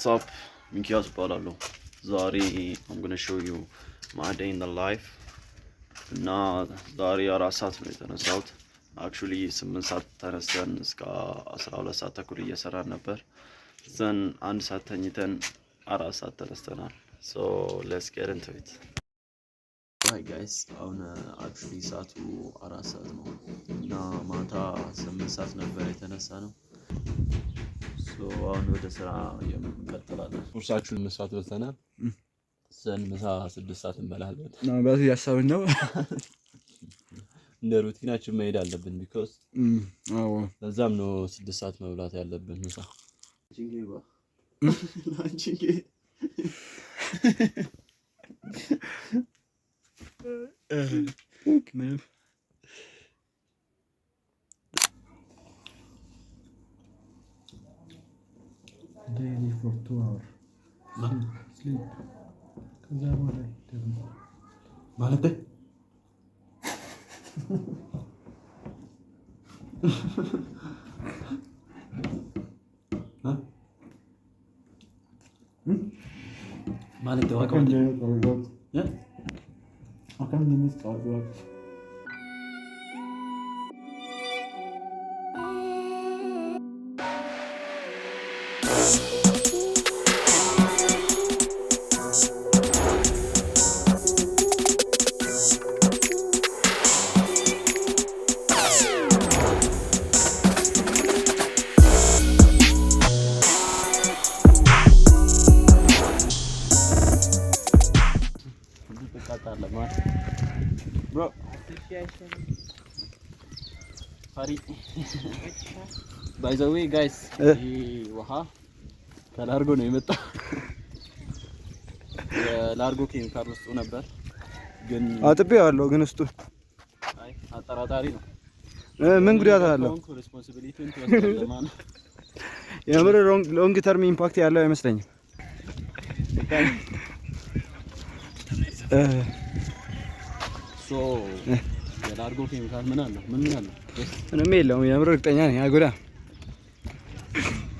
What's up? Mikias Balalo. Zari, I'm gonna show you my day in the life. Nah, Zari Arasat and South. Actually, some Satanistan Asrala Satakuri Yasaran number. Then and Satanitan Arasat Tanastana. So let's get into it. Right guys, on actually Satu Arasat no. Mata some Sat number Tanasano. So አሁን ወደ ስራ እንቀጥላለን። ቁርሳችሁን መስራት በልተናል። ምሳ 6 ሰዓት እንበላለን። በዚህ ያሳብን ነው እንደ ሩቲናችን መሄድ አለብን ቢኮዝ ለዛም ነው 6 ሰዓት መብላት ያለብን ምሳ። ጂንጌባ ላንቺንጌ ምንም daily for 2 hours sleep ከዛ በኋላ ደግሞ ማለት ማለት ነው አካም ሊሚት ታውቃለህ bro Hari by the way guys ውሃ ከላርጎ ነው የመጣው የላርጎ ኬሚካል ውስጡ ነበር ግን አጥቤዋለሁ ግን ውስጡ አይ አጠራጣሪ ነው ምን ጉዳት አለው ሪስፖንሲቢሊቲውን ተወስደለ ማን የምር ሎንግ ተርም ኢምፓክት ያለው አይመስለኝም ሶ የላርጎ ኬሚካል ምን አለው ምን አለው ምንም የለውም የምር እርግጠኛ ነኝ አይጎዳ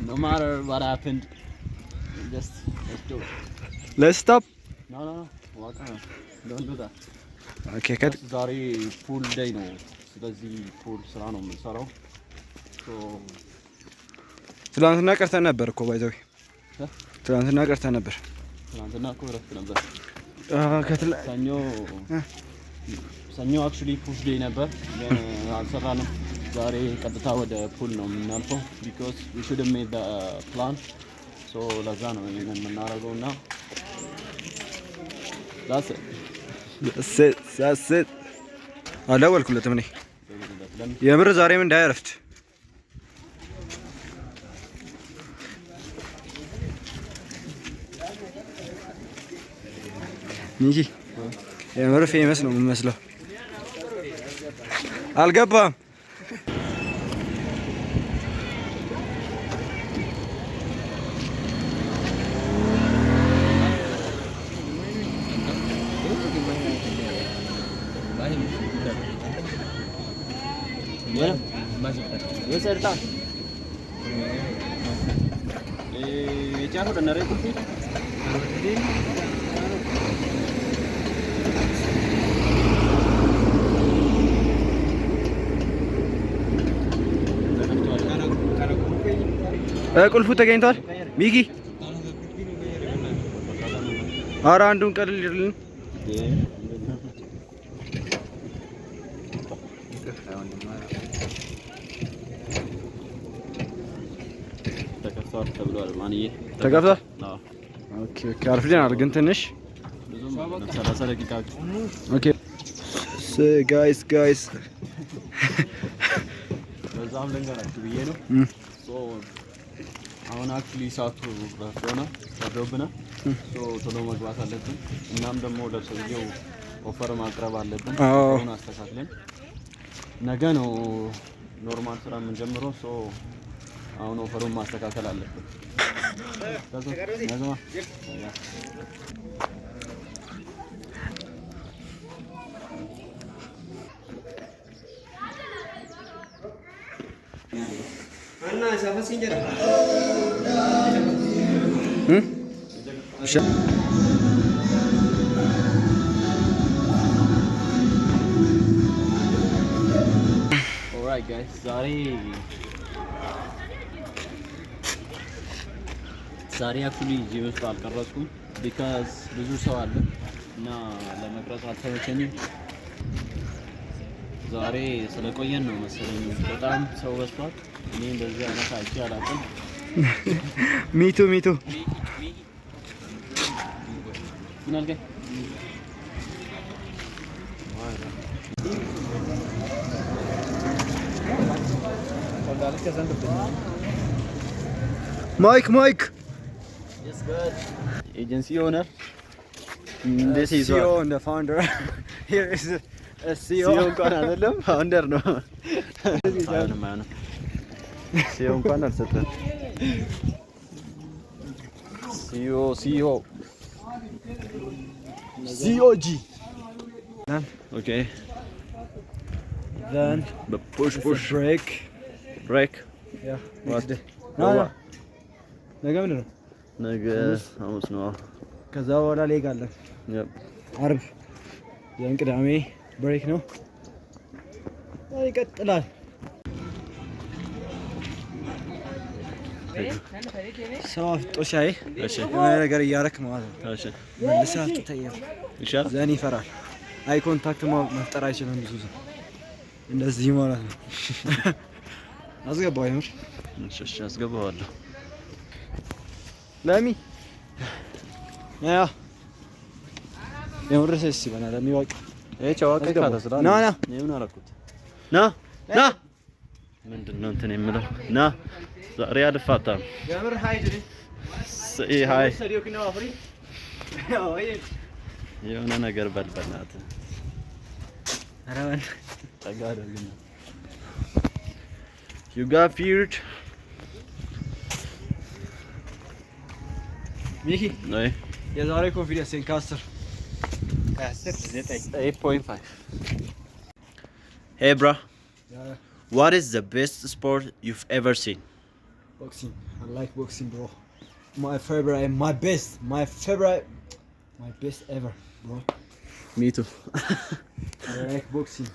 no matter what happened just let's stop no walk on don't do that okay ዛሬ ፑል ዴይ ነው ስለዚህ ፑል ስራ ነው የምንሰራው ሶ ትናንትና ቀርተን ነበር እኮ ባይዘው ትናንትና ቀርተን ነበር ትናንትና እኮ ረፍት ነበር ሰኞ actually ፑሽ ዴይ ነበር ግን አልሰራንም ዛሬ ቀጥታ ወደ ፑል ነው የምናልፈው because we should have made the plan so ለዛ ነው ይሄንን የምናደርገውና that's it አላወልኩለትም እኔ የምር ዛሬም እንዳይረፍት እንጂ የምር ፌመስ ነው የሚመስለው አልገባም የሰርታ የቻሁ ደነሬ ኩፊ ቁልፉ ተገኝቷል ሚኪ ኧረ አንዱን ቀልል ይልልን ተከፍቷል ተብሏል ማንዬ ተከፍቷል ኦኬ አርፍደናል ግን ትንሽ 30 ደቂቃ ኦኬ ጋይስ በዛም ልንገራችሁ ብዬ ነው አሁን actually ሰዓቱ ሆነ ተደብና ቶሎ መግባት አለብን እናም ደግሞ ለሰውየው ኦፈር ማቅረብ አለብን አሁን አስተካክለን ነገ ነው ኖርማል ስራ የምንጀምረው አሁን ኦፈሩን ማስተካከል አለብን ነገማ Hmm? Alright guys, ዛሬ actually ጂም ውስጥ አልቀረጽኩም because ብዙ ሰው አለ እና ለመቅረጽ አልተመቸኝም። ዛሬ ስለቆየን ነው መሰለኝ በጣም ሰው በዝቷል። እኔ እንደዚህ አይነት አይቼ አላውቅም። ሚቱ ምን አልከኝ? ማይክ Yes good. Agency owner. this is CEO and the founder. Here is a CEO እንኳን አይደለም ፋውንደር ነው። CEO እንኳን አልሰጠም። COG. Okay. Then push break. Yeah. What? No. ነገ ምንድን ነው? ነገ ሐሙስ ነው። ከዛ በኋላ ሌግ አለ። Yep. አርብ ያን ቅዳሜ ብሬክ ነው። ይቀጥላል። ሰው አፍጦ ሲያይ የሆነ ነገር እያደረክ ማለት ነው። እሺ መልሰህ አትተይም። ይሻል። ዘን ይፈራል። አይ ኮንታክት መፍጠር አይችልም ብዙ ሰው እንደዚህ ማለት ነው። አስገባው ይምር። እሺ አስገባዋለሁ። ለሚ ያ የምርሰስ ይበና ለሚ ዋቂ ጨዋቂ ካለስራ ና ምን አደረኩት? ና ምንድነው እንትን የምለው? ና ዛሬ አልፋታም። የምር ሃይድ ሃይ ሰሪው ነው አፍሪ የሆነ ነገር በልበናት አራን ጠጋ አድርግና you got feared ሚኪ ነይ የዛሬ ኮንፊደንስ ከ10 8.5 Hey bro, what is the best sport you've ever seen? boxing. I like boxing, bro. My best ever, bro. Me too. I like boxing.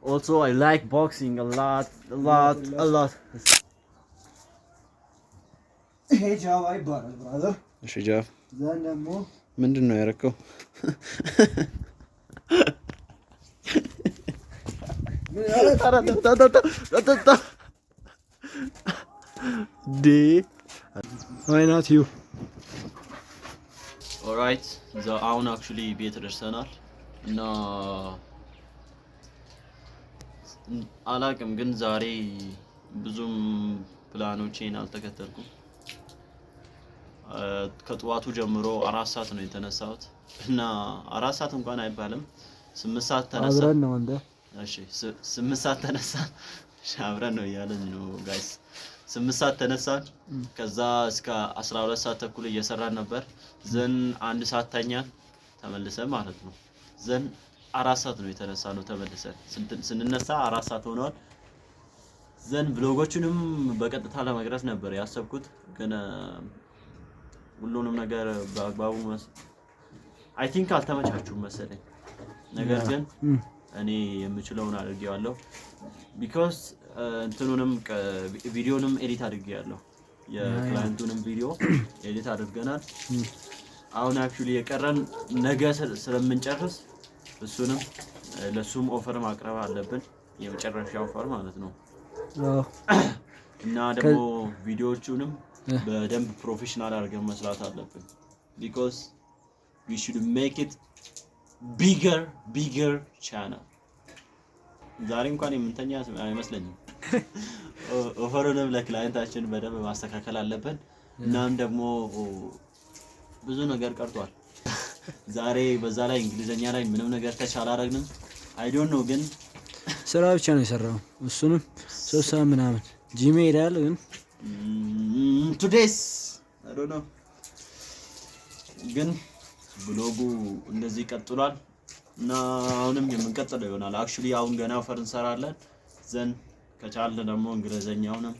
Also I like boxing a lot. Hey Jav, I brother. እሺ ጃፍ Then ደግሞ ምንድነው ያደረከው? Why not you? ኦራይት አሁን አክቹሊ ቤት ደርሰናል እና አላቅም ግን ዛሬ ብዙም ፕላኖቼን አልተከተልኩም። ከጠዋቱ ጀምሮ 4 ሰዓት ነው የተነሳሁት እና 4 ሰዓት እንኳን አይባልም 8 ሰዓት ተነሳ። አብረን ነው እንደ እሺ 8 ሰዓት ተነሳ። አብረን ነው ያለን ነው ጋይስ 8 ሰዓት ተነሳን። ከዛ እስከ 12 ሰዓት ተኩል እየሰራን ነበር። ዘን 1 ሰዓት ተኛን ተመልሰን ማለት ነው። ዘን 4 ሰዓት ነው የተነሳነው ተመልሰን ስንነሳ 4 ሰዓት ሆኗል። ዘን ብሎጎቹንም በቀጥታ ለመቅረጽ ነበር ያሰብኩት ግን ሁሉንም ነገር በአግባቡ አይ ቲንክ አልተመቻቹም መሰለኝ። ነገር ግን እኔ የምችለውን አድርጌዋለሁ because እንትኑንም ቪዲዮንም ኤዲት አድርጌያለሁ። የክላይንቱንም ቪዲዮ ኤዲት አድርገናል። አሁን አክቹሊ የቀረን ነገ ስለምንጨርስ እሱንም ለሱም ኦፈር ማቅረብ አለብን የመጨረሻ ኦፈር ማለት ነው። እና ደግሞ ቪዲዮዎቹንም በደንብ ፕሮፌሽናል አድርገን መስራት አለብን because we should make it bigger channel። ዛሬ እንኳን የምንተኛ አይመስለኝም። ኦፈሩንም ለክላይንታችን በደንብ ማስተካከል አለብን። እናም ደግሞ ብዙ ነገር ቀርቷል። ዛሬ በዛ ላይ እንግሊዘኛ ላይ ምንም ነገር ተቻለ አረግንም አይ ዶንት ኖ ግን ስራ ብቻ ነው የሰራው። እሱንም 3 ሰዓት ምናምን ጂም ሄዳል ግን today's I don't know ግን ብሎጉ እንደዚህ ቀጥሏል እና አሁንም የምንቀጥለው ይሆናል። አክቹሊ አሁን ገና ኦፈር እንሰራለን። ዘን ከቻለ ደግሞ እንግሊዘኛውንም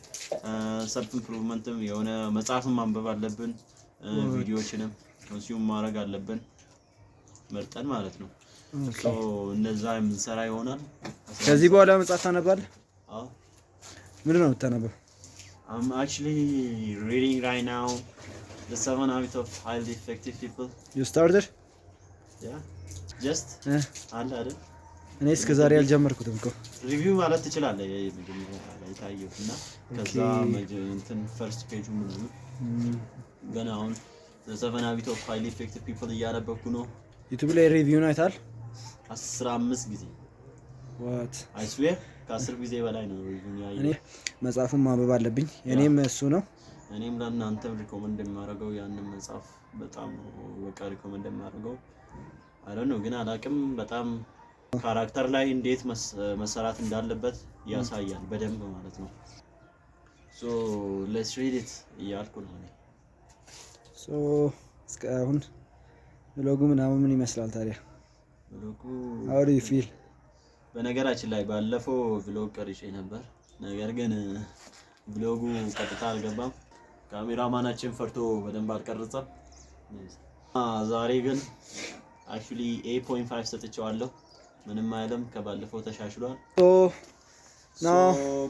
ሰልፍ ኢምፕሩቭመንትም የሆነ መጽሐፍም ማንበብ አለብን ቪዲዮዎችንም ኮንሱም ማድረግ አለብን መርጠን ማለት ነው። ሶ እንደዛ የምንሰራ ይሆናል። ከዚህ በኋላ መጽሐፍ ታነባለህ? አዎ። ምንድን ነው የምታነበው? I'm actually reading right now The 7 Habits of Highly Effective People. You started? Yeah. Just አለ አይደል? እኔ እስከ ዛሬ አልጀመርኩትም እኮ። ሪቪው ማለት ትችላለህ የመጀመሪያ ላይ ታየውና ከዛ እንትን ፈርስት ፔጁ ምናምን ገና አሁን The 7 Habits of Highly Effective People እያነበብኩ ነው። ዩቲዩብ ላይ ሪቪውን አይታል? 15 ጊዜ what I swear ከ10 ጊዜ በላይ ነው ሪቪው ያየው። እኔ መጽሐፉን ማንበብ አለብኝ። እኔም እሱ ነው እኔም ለእናንተም ሪኮመንድ የማደርገው ያንን መጽሐፍ በጣም በቃ ሪኮመንድ የማደርገው አይደል ግን አላቅም በጣም ካራክተር ላይ እንዴት መሰራት እንዳለበት ያሳያል በደንብ ማለት ነው። ሶ let's read it እያልኩ ነው እኔ። ሶ እስካሁን ብሎጉ ምን ይመስላል ታዲያ? ብሎጉ how do you feel? በነገራችን ላይ ባለፈው ብሎግ ቀርጬ ነበር፣ ነገር ግን ብሎጉ ቀጥታ አልገባም። ካሜራማናችን ፈርቶ በደንብ አልቀረጸም። ዛሬ ግን actually 8.5 ሰጥቼዋለሁ። ምንም አይልም፣ ከባለፈው ተሻሽሏል።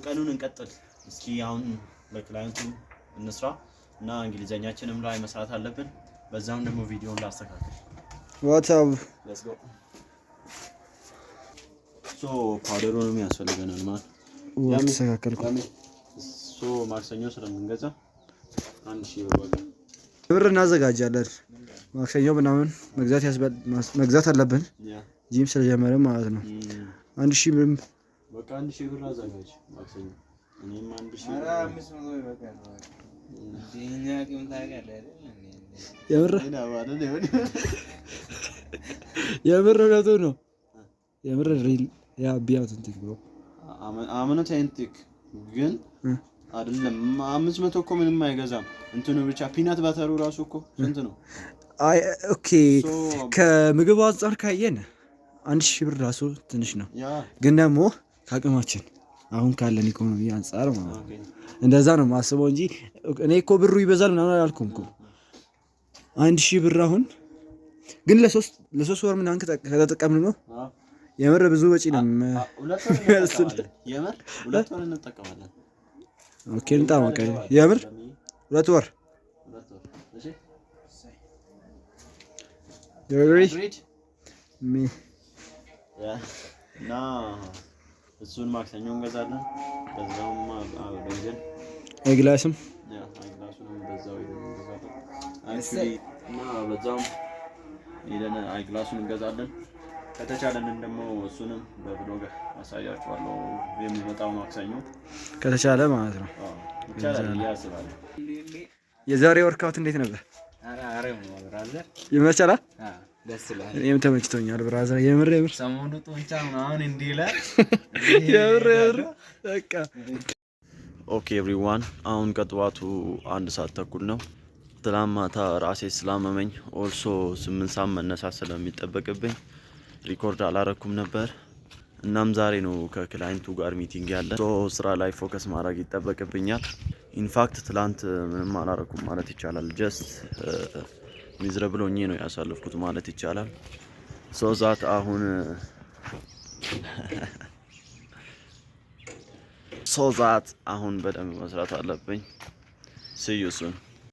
ቀኑን እንቀጥል እስኪ። አሁን ለክላይንቱ እንስራ እና እንግሊዘኛችንም ላይ መስራት አለብን። በዛም ደግሞ ቪዲዮን ላስተካክል። what up let's go ፓውደሩንም ያስፈልገናል ማለት ያስተካከልኩ። ማክሰኞ ስለምንገዛ 1000 ብር ወጣ ብር እናዘጋጃለን። ማክሰኞ ምናምን መግዛት አለብን ጂም ስለጀመረ ማለት ነው። 1000 ብር በቃ 1000 ብር አዘጋጅ ማክሰኞ። እኔም 1000 ብር የምር እውነቱ ነው። የምር ሪል ያ ቢያውንቲክ ብሎ አመነታይንቲክ ግን አይደለም 500 እኮ ምንም አይገዛም። እንትኑ ብቻ ፒናት ባተሩ ራሱ እኮ ስንት ነው? አይ ኦኬ ከምግብ አንፃር ካየን 1000 ብር ራሱ ትንሽ ነው። ግን ደግሞ ከአቅማችን አሁን ካለን ኢኮኖሚ አንፃር ማለት ነው እንደዛ ነው ማስበው እንጂ እኔ እኮ ብሩ ይበዛል ምናምን አላልኩም እኮ። 1000 ብር አሁን ግን ለሶስት ወር ምናምን ከተጠቀምን ነው የምር ብዙ ወጪ ነው። ሁለት ወር እንጠቀማለን። ኦኬ እንጣማ ቀይ የምር 2 ወር እሺ። ሪድ ሚ እና እሱን ማክሰኞ እንገዛለን። በዛውም አበጀን አይግላስም አይግላሱንም በዛው እንገዛለን። አክቹሊ እና በዛውም ሄደን አይግላሱን እንገዛለን። ከተቻለን ደግሞ እሱንም በብሎግ አሳያችኋለሁ የሚመጣው ማክሰኞ ከተቻለ ማለት ነው። ይቻላል ያስባል። የዛሬ ወርካውት እንዴት ነበር? አሬ ነው ብራዘር ይመቻላ? ደስ ይላል። እኔም ተመችቶኛል ብራዘር። የምር ሰሞኑ ጡንቻ ምናምን እንዲህ ይላል። የምር በቃ ኦኬ ኤቭሪዋን፣ አሁን ከጠዋቱ 1 ሰዓት ተኩል ነው። ትናንት ማታ ራሴ ስላመመኝ ኦልሶ 8 ሰዓት መነሳት ስለሚጠበቅብኝ ሪኮርድ አላረኩም ነበር። እናም ዛሬ ነው ከክላይንቱ ጋር ሚቲንግ ያለ። ስራ ላይ ፎከስ ማድረግ ይጠበቅብኛል። ኢንፋክት ትላንት ምንም አላረኩም ማለት ይቻላል። ጀስት ሚዝረብል ሆኜ ነው ያሳለፍኩት ማለት ይቻላል። ዛት አሁን ዛት አሁን በደንብ መስራት አለብኝ። see you soon